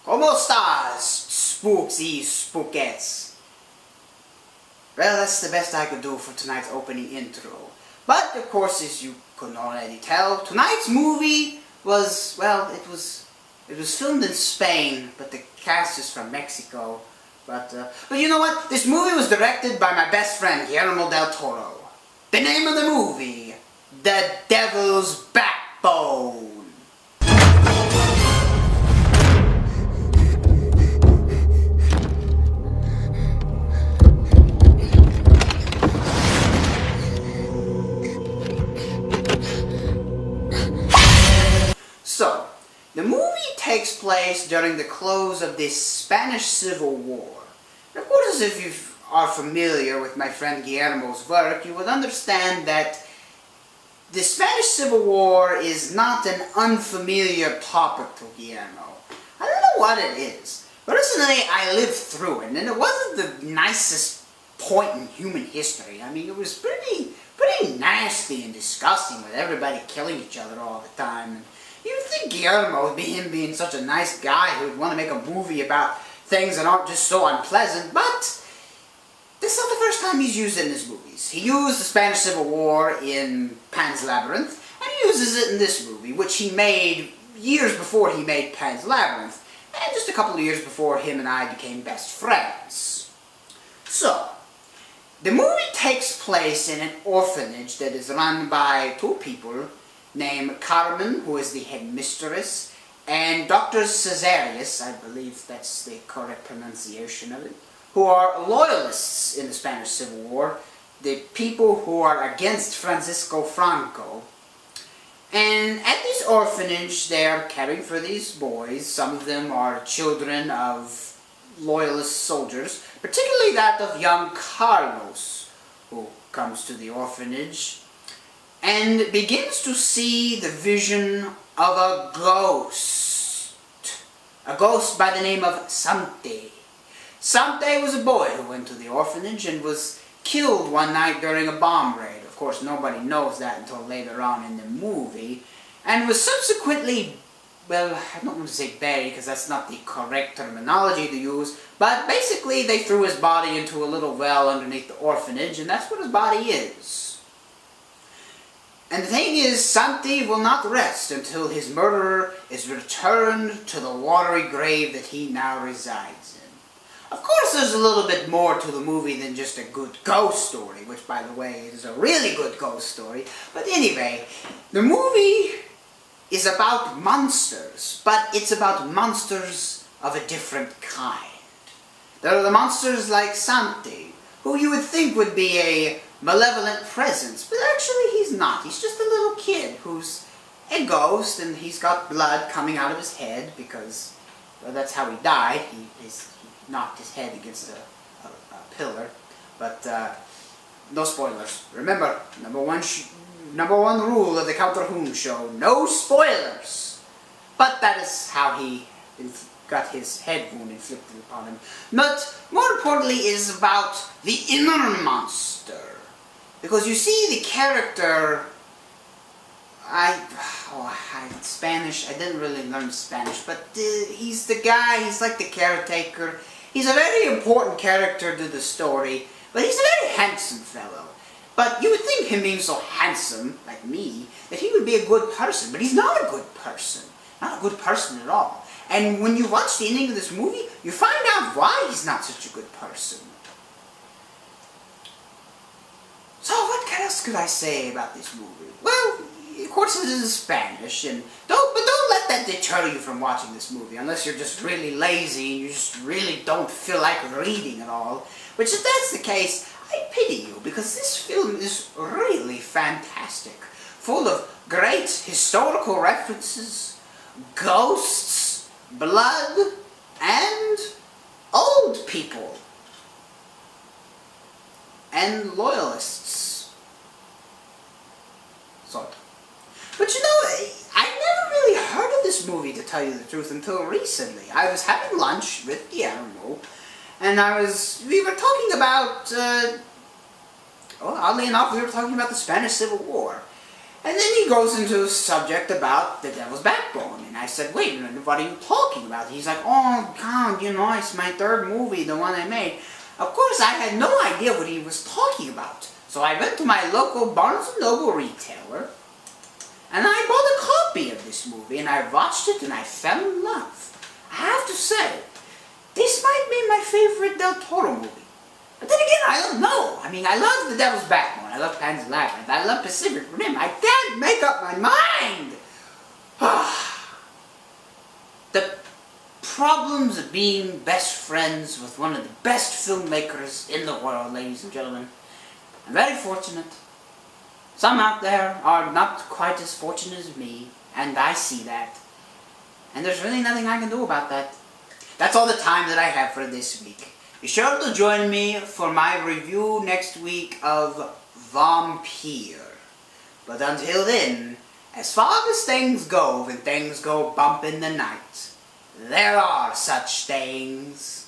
¿Cómo estás, spooks y spookettes? Well, that's the best I could do for tonight's opening intro. But, of course, as you can already tell, tonight's movie was, well, it was filmed in Spain, but the cast is from Mexico. But you know what? This movie was directed by my best friend, Guillermo Del Toro. The name of the movie, The Devil's Backbone. So, the movie takes place during the close of the Spanish Civil War. And of course, if you are familiar with my friend Guillermo's work, you would understand that the Spanish Civil War is not an unfamiliar topic to Guillermo. I don't know what it is. Personally, I lived through it, and it wasn't the nicest point in human history. I mean, it was pretty nasty and disgusting with everybody killing each other all the time. You'd think Guillermo, him being such a nice guy who would want to make a movie about things that aren't just so unpleasant, but this is not the first time he's used it in his movies. He used the Spanish Civil War in Pan's Labyrinth, and he uses it in this movie, which he made years before he made Pan's Labyrinth, and just a couple of years before him and I became best friends. So, the movie takes place in an orphanage that is run by two people named Carmen, who is the headmistress, and Dr. Caesarius, I believe that's the correct pronunciation of it, who are loyalists in the Spanish Civil War, the people who are against Francisco Franco. And at this orphanage, they are caring for these boys. Some of them are children of loyalist soldiers, particularly that of young Carlos, who comes to the orphanage and begins to see the vision of a ghost by the name of Sante. Sante was a boy who went to the orphanage and was killed one night during a bomb raid. Of course, nobody knows that until later on in the movie, and was subsequently, well, I don't want to say buried because that's not the correct terminology to use, but basically they threw his body into a little well underneath the orphanage, and that's what his body is. And the thing is, Santi will not rest until his murderer is returned to the watery grave that he now resides in. Of course, there's a little bit more to the movie than just a good ghost story, which, by the way, is a really good ghost story. But anyway, the movie is about monsters, but it's about monsters of a different kind. There are the monsters like Santi, who you would think would be a malevolent presence, but actually he's not. He's just a little kid who's a ghost, and he's got blood coming out of his head because, well, that's how he died. He knocked his head against a pillar. But no spoilers. Remember, number one rule of the Drahoon show: no spoilers. But that is how he got his head wound inflicted upon him. But more importantly, is about the inner monster. Because you see the character, Spanish, I didn't really learn Spanish, but he's the guy, he's like the caretaker. He's a very important character to the story, but he's a very handsome fellow. But you would think him being so handsome, like me, that he would be a good person, but he's not a good person. Not a good person at all. And when you watch the ending of this movie, you find out why he's not such a good person. So what else could I say about this movie? Well, of course it is Spanish, and don't let that deter you from watching this movie, unless you're just really lazy and you just really don't feel like reading at all. Which, if that's the case, I pity you, because this film is really fantastic, full of great historical references, ghosts, blood, and old people. And loyalists. Sort of. But you know, I never this movie, to tell you the truth, until recently. I was having lunch with Guillermo, and we were talking about, well, oddly enough, we were talking about the Spanish Civil War. And then he goes into a subject about The Devil's Backbone. And I said, wait a minute, what are you talking about? He's like, oh, God, you know, it's my third movie, the one I made. Of course, I had no idea what he was talking about. So I went to my local Barnes & Noble retailer, and I bought a copy of this movie, and I watched it, and I fell in love. I have to say, this might be my favorite Del Toro movie. But then again, I don't know. I mean, I love The Devil's Backbone. I love Pan's Labyrinth. I love Pacific Rim. I can't make up my mind. The problems of being best friends with one of the best filmmakers in the world, ladies and gentlemen. I'm very fortunate. Some out there are not quite as fortunate as me, and I see that. And there's really nothing I can do about that. That's all the time that I have for this week. Be sure to join me for my review next week of Vampire. But until then, as far as things go when things go bump in the night, there are such things.